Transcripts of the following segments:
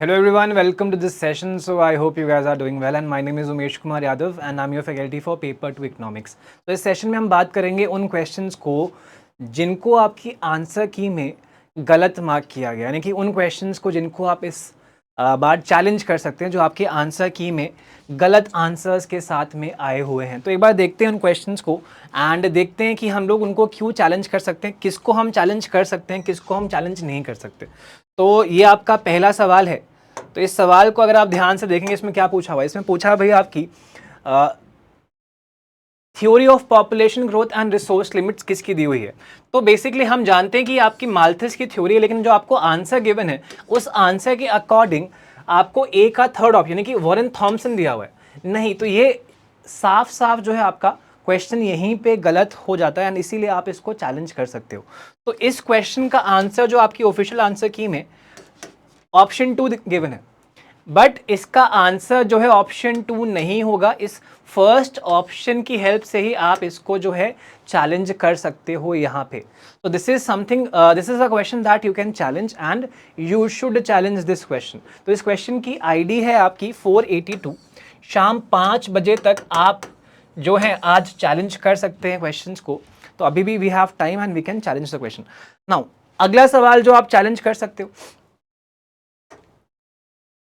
Hello everyone, welcome to this session. So I hope you guys are doing well and my name is Umesh Kumar Yadav and I'm your faculty for paper 2 economics. तो इस session में हम बात करेंगे उन questions को जिनको आपकी आंसर की में गलत मार्क किया गया, यानी कि उन क्वेश्चंस को जिनको आप इस बार चैलेंज कर सकते हैं जो आपके आंसर की में गलत आंसर्स के साथ में आए हुए हैं। तो एक बार देखते हैं उन क्वेश्चंस को एंड देखते हैं कि हम लोग उनको क्यों चैलेंज कर सकते हैं, किसको हम चैलेंज कर सकते हैं, किसको हम चैलेंज नहीं कर सकते। तो ये आपका पहला सवाल है। तो इस सवाल को अगर आप ध्यान से देखेंगे इसमें क्या पूछा हुआ है, इसमें पूछा भाई आपकी theory of population growth and resource limits किसकी दी हुई है। तो बेसिकली हम जानते हैं कि आपकी माल्थस की थ्योरी है, लेकिन जो आपको आंसर गिवन है उस आंसर के अकॉर्डिंग आपको ए का थर्ड ऑप्शन यानी कि वॉरेन थॉमसन दिया हुआ है नहीं। तो ये साफ साफ जो है आपका क्वेश्चन यहीं पे गलत हो जाता है एंड इसीलिए आप इसको चैलेंज कर सकते हो। तो इस क्वेश्चन का आंसर जो आपकी ऑफिशियल आंसर की में ऑप्शन 2 गिवन है, बट इसका आंसर जो है ऑप्शन 2 नहीं होगा। इस फर्स्ट ऑप्शन की हेल्प से ही आप इसको जो है चैलेंज कर सकते हो यहाँ पे। तो this is something, this is a question that you can challenge and you should challenge this question. तो इस क्वेश्चन की आईडी है आपकी 482। शाम 5 बजे तक आप जो है आज चैलेंज कर सकते हैं क्वेश्चंस को। तो अभी भी we have time and we can challenge the question. Now अगला सवाल जो आप चैलेंज कर सकते हो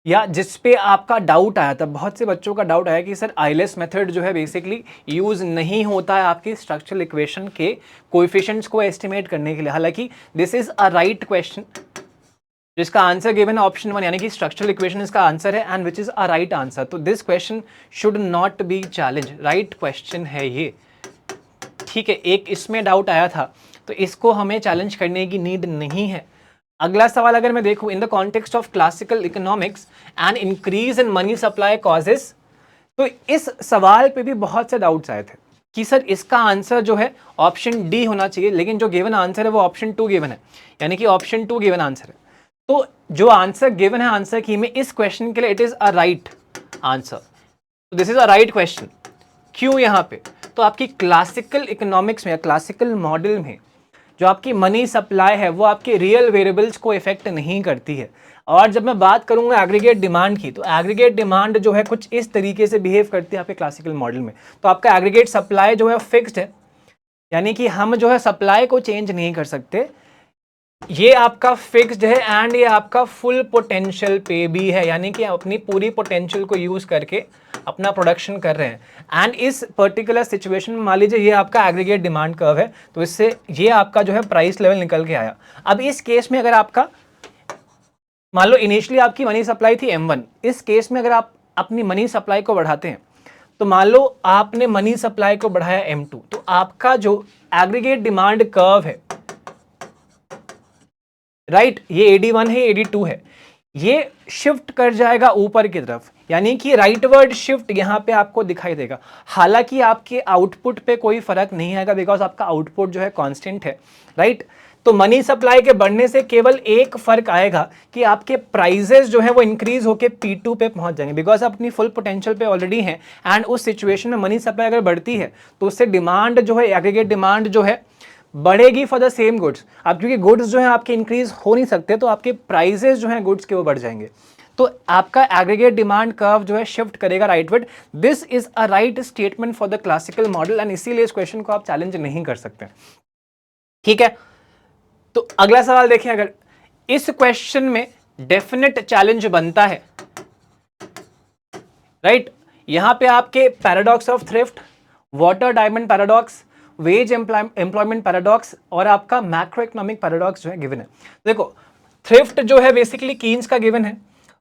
या जिस पे आपका डाउट आया था, बहुत से बच्चों का डाउट आया कि सर आइलेस मेथड जो है बेसिकली यूज़ नहीं होता है आपकी स्ट्रक्चरल इक्वेशन के कोएफिशिएंट्स को एस्टिमेट करने के लिए। हालांकि this is a right question जिसका आंसर गिवन है ऑप्शन 1 यानी कि स्ट्रक्चरल इक्वेशन इसका आंसर है and which is a right answer. तो this question should not be challenge, right question है ये। ठीक है, एक इसमें डाउट आया था तो इसको हमें चैलेंज करने की नीड नहीं है। अगला सवाल अगर मैं देखूं, इन the context of classical economics and increase in money supply causes, तो इस सवाल पे भी बहुत से डाउट्स आए थे कि सर इसका आंसर जो है ऑप्शन डी होना चाहिए, लेकिन जो गिवन आंसर है वो ऑप्शन 2 गिवन है, यानी कि ऑप्शन 2 गिवन आंसर है। तो जो आंसर गिवन है आंसर की में इस क्वेश्चन के लिए it is a right answer. This is a right question. क्यों यहाँ पे? तो आपकी क्लासिकल इकोनॉमिक्स में या क्लासिकल मॉडल में जो आपकी मनी सप्लाई है वो आपके रियल वेरिएबल्स को इफेक्ट नहीं करती है। और जब मैं बात करूंगा एग्रीगेट डिमांड की, तो एग्रीगेट डिमांड जो है कुछ इस तरीके से बिहेव करती है आपके क्लासिकल मॉडल में। तो आपका एग्रीगेट सप्लाई जो है फिक्स्ड है, यानी कि हम जो है सप्लाई को चेंज नहीं कर सकते, ये आपका फिक्स्ड है एंड ये आपका फुल पोटेंशियल पे भी है, यानी कि अपनी पूरी पोटेंशियल को यूज करके अपना प्रोडक्शन कर रहे हैं। एंड इस पर्टिकुलर सिचुएशन में मान लीजिए ये आपका एग्रीगेट डिमांड कर्व है, तो इससे ये आपका जो है प्राइस लेवल निकल के आया। अब इस केस में अगर आपका मान लो इनिशियली आपकी मनी सप्लाई थी M1, इस केस में अगर आप अपनी मनी सप्लाई को बढ़ाते हैं तो मान लो आपने मनी सप्लाई को बढ़ाया M2, तो आपका जो एग्रीगेट डिमांड कर्व है, राइट, ये AD1 है, AD2 है, ये शिफ्ट कर जाएगा ऊपर की तरफ, यानी कि राइटवर्ड शिफ्ट यहां पे आपको दिखाई देगा। हालांकि आपके आउटपुट पे कोई फर्क नहीं आएगा बिकॉज आपका आउटपुट जो है कांस्टेंट है, राइट। तो मनी सप्लाई के बढ़ने से केवल एक फर्क आएगा कि आपके प्राइजेस जो है वो इंक्रीज होके P2 पे पहुंच जाएंगे बिकॉज आप अपनी फुल पोटेंशियल पे ऑलरेडी हैं। एंड उस सिचुएशन में मनी सप्लाई अगर बढ़ती है तो उससे डिमांड जो है, एग्रीगेट डिमांड जो है बढ़ेगी फॉर द सेम गुड्स। अब क्योंकि गुड्स जो है आपके इंक्रीज हो नहीं सकते तो आपके प्राइजेस जो है गुड्स के वो बढ़ जाएंगे, तो आपका एग्रीगेट डिमांड कर्व जो है शिफ्ट करेगा rightward. This is a right statement for the classical model and इसीलिए इस क्वेश्चन को आप चैलेंज नहीं कर सकते। ठीक है, तो अगला सवाल देखें, अगर इस क्वेश्चन में डेफिनेट चैलेंज बनता है, राइट, यहां पे आपके paradox of thrift, water diamond paradox, veg employment paradox और आपका मैक्रो इकोनॉमिक पैराडॉक्स जो है गिवन है। देखो, थ्रिफ्ट जो है बेसिकली कीन्स का गिवन है,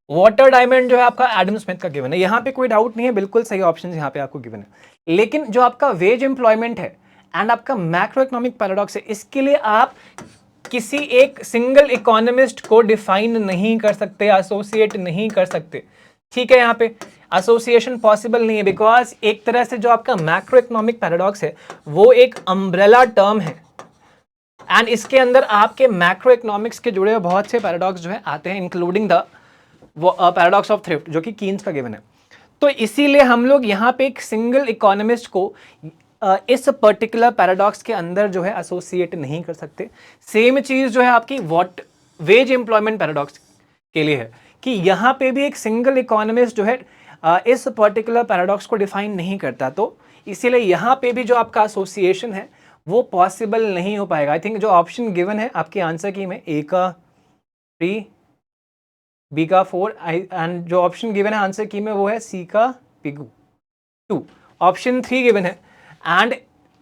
वाटर डायमंड जो है आपका एडम स्मिथ का गिवन है, यहां पे कोई डाउट नहीं है, बिल्कुल सही ऑप्शन यहां पे आपको गिवन है। लेकिन जो आपका वेज एम्प्लॉयमेंट है एंड आपका मैक्रो इकोनॉमिक पैराडॉक्स है, इसके लिए आप किसी एक सिंगल इकोनॉमिस्ट को डिफाइन नहीं कर सकते, एसोसिएट नहीं कर सकते। ठीक है, यहाँ पे एसोसिएशन पॉसिबल नहीं है बिकॉज एक तरह से जो आपका मैक्रो इकोनॉमिक पैराडॉक्स है वो एक अम्ब्रेला टर्म है एंड इसके अंदर आपके मैक्रो इकोनॉमिक्स के जुड़े हुए बहुत से पैराडॉक्स जो है आते हैं, including the paradox of thrift जो कि कीन्स का गिवन है। तो इसीलिए हम लोग यहाँ पे एक सिंगल इकोनॉमिस्ट को इस पर्टिकुलर पैराडॉक्स के अंदर जो है एसोसिएट नहीं कर सकते। सेम चीज जो है आपकी वेज एम्प्लॉयमेंट पैराडॉक्स के लिए है कि यहाँ पे भी एक सिंगल इकोनॉमिस्ट जो है इस पर्टिकुलर पैराडॉक्स को डिफाइन नहीं करता, तो इसीलिए यहाँ पे भी जो आपका एसोसिएशन है वो पॉसिबल नहीं हो पाएगा। आई थिंक जो ऑप्शन गिवन है आपके आंसर की में ए का 3, बी का 4 एंड जो ऑप्शन गिवन है आंसर की में वो है सी का पिगू 2, ऑप्शन 3 गिवन है एंड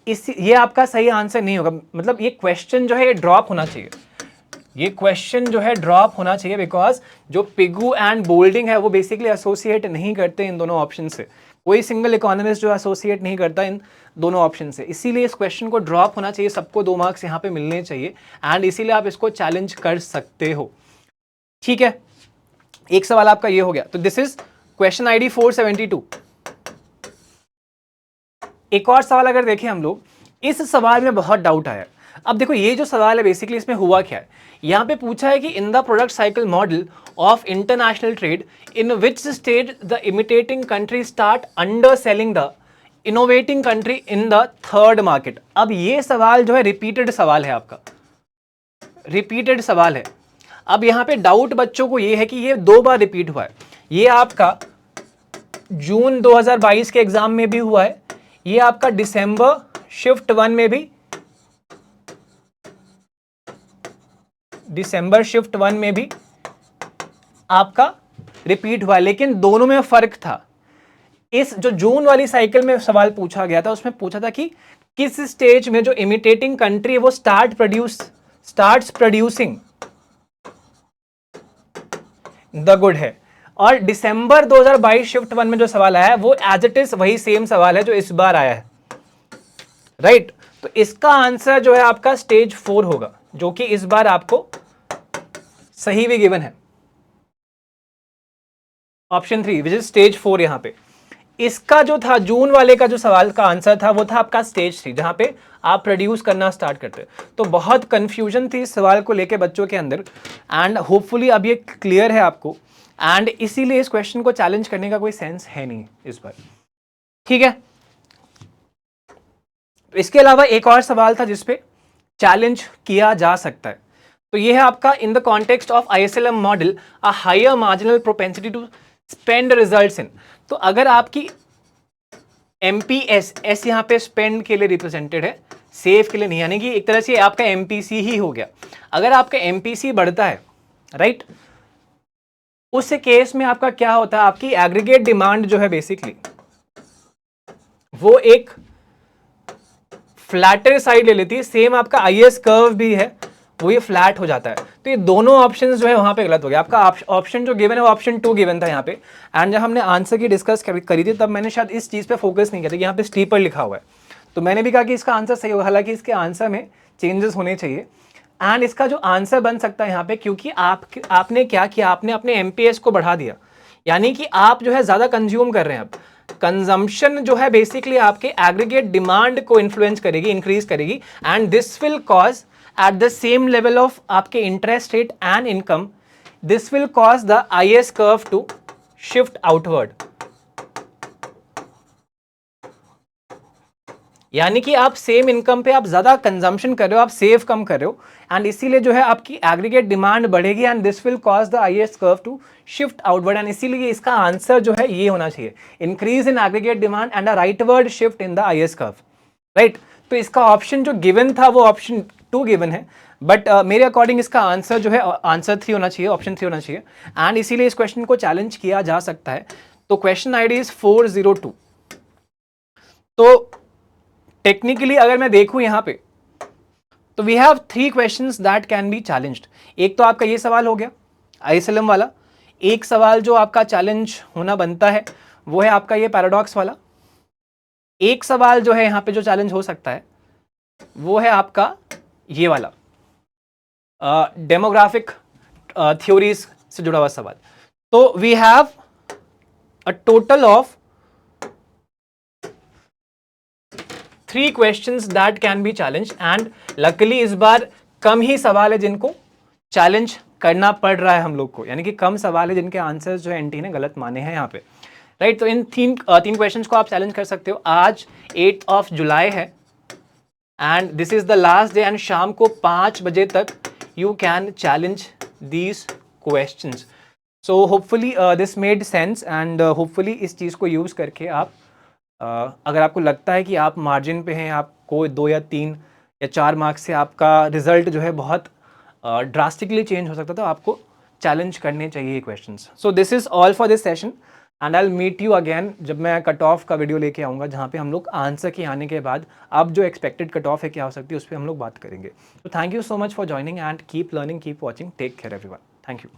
ये आपका सही आंसर नहीं होगा। मतलब ये क्वेश्चन जो है ये ड्रॉप होना चाहिए, ये क्वेश्चन जो है ड्रॉप होना चाहिए, बिकॉज जो पिगू एंड बोल्डिंग है वो बेसिकली एसोसिएट नहीं करते इन दोनों ऑप्शन से। कोई सिंगल इकोनॉमिस्ट जो एसोसिएट नहीं करता इन दोनों ऑप्शन से, इसीलिए इस क्वेश्चन को ड्रॉप होना चाहिए। सबको 2 मार्क्स यहाँ पे मिलने चाहिए एंड इसीलिए आप इसको चैलेंज कर सकते हो। ठीक है, एक सवाल आपका ये हो गया। तो दिस इज क्वेश्चन आईडी 472। एक और सवाल अगर देखें हम लोग, इस सवाल में बहुत डाउट आया। अब देखो ये जो सवाल है बेसिकली इसमें हुआ क्या है, यहाँ पे पूछा है कि in the product cycle model of international trade in which stage the imitating country start under selling the innovating country in the third market. अब ये सवाल जो है रिपीटेड सवाल है, आपका रिपीटेड सवाल है। अब यहाँ पे डाउट बच्चों को ये है कि ये 2 बार रिपीट हुआ है। ये आपका जून 2022 के एग्जाम में भी हुआ है, ये आपका दिसंबर शिफ्ट 1 में भी, दिसंबर शिफ्ट 1 में भी आपका रिपीट हुआ, लेकिन दोनों में फर्क था। इस जो जून वाली साइकिल में सवाल पूछा गया था उसमें पूछा था कि किस स्टेज में जो इमिटेटिंग कंट्री है वो स्टार्ट्स प्रोड्यूसिंग द गुड है, और दिसंबर 2022 शिफ्ट 1 में जो सवाल आया है वो एज इट इज वही सेम सवाल है जो इस बार आया है, राइट। तो इसका आंसर जो है आपका स्टेज 4 होगा, जो कि इस बार आपको सही भी गिवन है, ऑप्शन 3 विच इज स्टेज 4। यहां पे इसका जो था जून वाले का जो सवाल का आंसर था वो था आपका स्टेज 3, जहां पे आप प्रोड्यूस करना स्टार्ट करते। तो बहुत कंफ्यूजन थी इस सवाल को लेके बच्चों के अंदर एंड होपफुली अब ये क्लियर है आपको, एंड इसीलिए इस क्वेश्चन को चैलेंज करने का कोई सेंस है नहीं इस बार। ठीक है, इसके अलावा एक और सवाल था जिसपे चैलेंज किया जा सकता है, तो ये है आपका in the context of ISLM model a higher marginal propensity to spend results in. तो अगर आपकी MPS, एस यहाँ पे स्पेंड के लिए रिप्रेजेंटेड है, सेव के लिए नहीं, यानी कि एक तरह से आपका MPC ही हो गया। अगर आपका MPC बढ़ता है, राइट, उस केस में आपका क्या होता है, आपकी एग्रीगेट डिमांड जो है बेसिकली वो एक फ्लैटर साइड ले लेती है। सेम आपका IS कर्व भी है वो ये फ्लैट हो जाता है। तो ये दोनों ऑप्शंस जो है वहां पे गलत हो गया। आपका ऑप्शन जो गिवन है वो ऑप्शन 2 गिवन था यहाँ पे, एंड जब हमने आंसर की डिस्कस करी थी तब मैंने शायद इस चीज़ पे फोकस नहीं किया था कि यहाँ पे स्टीपर लिखा हुआ है, तो मैंने भी कहा कि इसका आंसर सही होगा, हालांकि इसके आंसर में चेंजेस होने चाहिए। एंड इसका जो आंसर बन सकता है यहाँ पे, क्योंकि आपने क्या किया, आपने अपने MPS को बढ़ा दिया, यानी कि आप जो है ज़्यादा कंज्यूम कर रहे हैं। अब कंजम्पशन जो है बेसिकली आपके एग्रीगेट डिमांड को इन्फ्लुएंस करेगी, इंक्रीज करेगी, and this will cause at the same level of आपके interest rate and income, this will cause the IS curve to shift outward। यानी कि आप सेम इनकम पे आप ज्यादा कंजम्पशन कर रहे हो, आप सेव कम कर रहे हो, एंड इसीलिए जो है आपकी एग्रीगेट डिमांड बढ़ेगी, and this will cause the IS curve to shift outward, and इसीलिए इसका आंसर जो है ये होना चाहिए, increase in aggregate demand and a rightward shift in the IS curve, right. तो इसका ऑप्शन जो गिवन था वो ऑप्शन 2 गिवन है, बट मेरे अकॉर्डिंग इसका आंसर जो है आंसर 3 होना चाहिए, ऑप्शन 3 होना चाहिए, एंड इसीलिए इस क्वेश्चन को चैलेंज किया जा सकता है। तो क्वेश्चन आईडी इज 402। तो टेक्निकली अगर मैं देखूं यहां पे, तो we have 3 questions that can be challenged. एक तो आपका ये सवाल हो गया ISLM वाला, एक सवाल जो आपका चैलेंज होना बनता है वो है आपका ये पैराडॉक्स वाला, एक सवाल जो है यहां पे जो चैलेंज हो सकता है वो है आपका ये वाला डेमोग्राफिक थ्योरीज से जुड़ा हुआ सवाल। तो we have a total of 3 questions that can be challenge, and luckily इस बार कम ही सवाल है जिनको चैलेंज करना पड़ रहा है हम लोग को, यानी कि कम सवाल है जिनके आंसर्स जो एनटी ने गलत माने हैं यहाँ पे, राइट। तो इन 3 क्वेश्चंस को आप चैलेंज कर सकते हो। आज 8 जुलाई है and this is the last day, and शाम को 5 बजे तक you can challenge these questions. So hopefully this made sense and hopefully इस चीज़ को यूज़ करके आप अगर आपको लगता है कि आप मार्जिन पे हैं, आपको 2 या 3 या 4 मार्क्स से आपका रिजल्ट जो है बहुत ड्रास्टिकली चेंज हो सकता है, तो आपको चैलेंज करने चाहिए questions. So this is all for this session and I will meet you again जब मैं कट ऑफ का वीडियो लेके आऊँगा, जहाँ पे हम लोग आंसर के आने के बाद अब जो एक्सपेक्टेड कट ऑफ है क्या हो सकती है उस पर हम लोग बात करेंगे। तो thank you so much for joining and keep learning, keep watching, take care everyone, thank you.